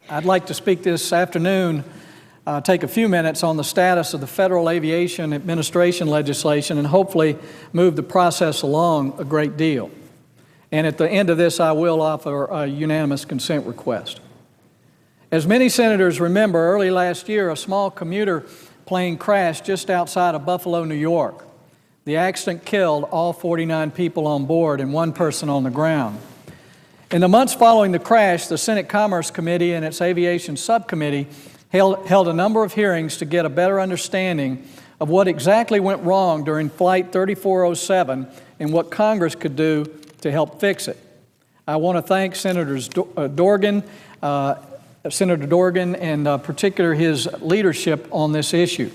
I'd like to speak this afternoon, take a few minutes on the status of the Federal Aviation Administration legislation and hopefully move the process along a great deal. And at the end of this, I will offer a unanimous consent request. As many senators remember, early last year, a small commuter plane crashed just outside of Buffalo, New York. The accident killed all 49 people on board and one person on the ground. In the months following the crash, the Senate Commerce Committee and its Aviation Subcommittee held a number of hearings to get a better understanding of what exactly went wrong during Flight 3407 and what Congress could do to help fix it. I want to thank Senator Dorgan and particular his leadership on this issue.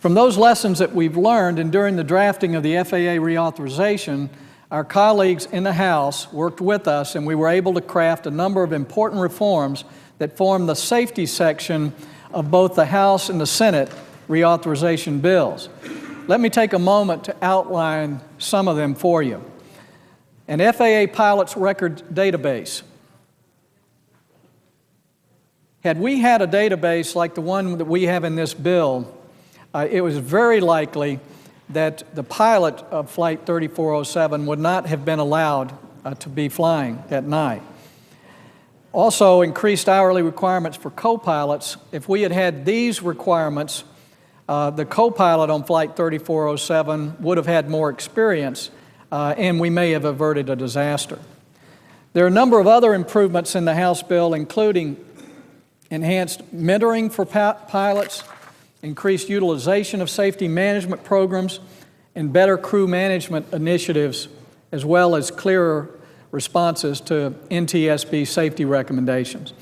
From those lessons that we've learned and during the drafting of the FAA reauthorization, our colleagues in the House worked with us and we were able to craft a number of important reforms that form the safety section of both the House and the Senate reauthorization bills. Let me take a moment to outline some of them for you. An FAA pilot's record database. Had we had a database like the one that we have in this bill, it was very likely that the pilot of Flight 3407 would not have been allowed to be flying at night. Also, increased hourly requirements for co-pilots. If we had had these requirements, the co-pilot on Flight 3407 would have had more experience, and we may have averted a disaster. There are a number of other improvements in the House bill, including enhanced mentoring for pilots, increased utilization of safety management programs, and better crew management initiatives, as well as clearer responses to NTSB safety recommendations.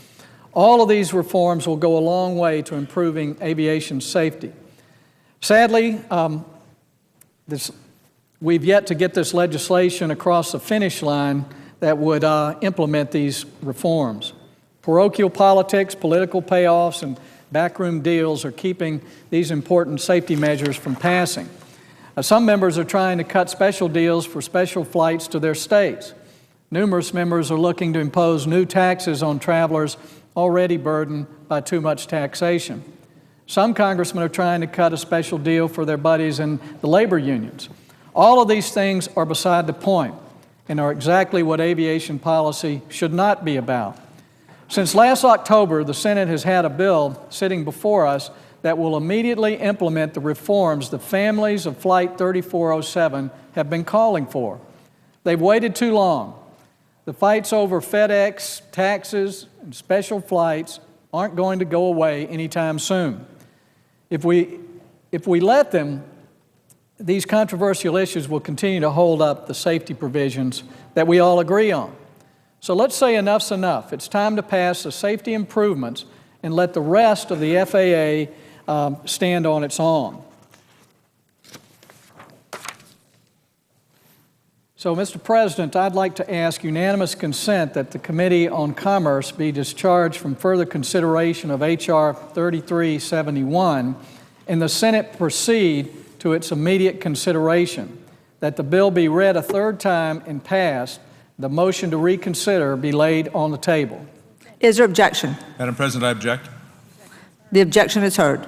All of these reforms will go a long way to improving aviation safety. Sadly, we've yet to get this legislation across the finish line that would implement these reforms. Parochial politics, political payoffs, and backroom deals are keeping these important safety measures from passing. Some members are trying to cut special deals for special flights to their states. Numerous members are looking to impose new taxes on travelers already burdened by too much taxation. Some congressmen are trying to cut a special deal for their buddies in the labor unions. All of these things are beside the point and are exactly what aviation policy should not be about. Since last October, the Senate has had a bill sitting before us that will immediately implement the reforms the families of Flight 3407 have been calling for. They've waited too long. The fights over FedEx, taxes, and special flights aren't going to go away anytime soon. If we let them, these controversial issues will continue to hold up the safety provisions that we all agree on. So let's say enough's enough. It's time to pass the safety improvements and let the rest of the FAA stand on its own. So, Mr. President, I'd like to ask unanimous consent that the Committee on Commerce be discharged from further consideration of H.R. 3371 and the Senate proceed to its immediate consideration, that the bill be read a third time and passed, the motion to reconsider be laid on the table. Is there objection? Madam President, I object. The objection is heard.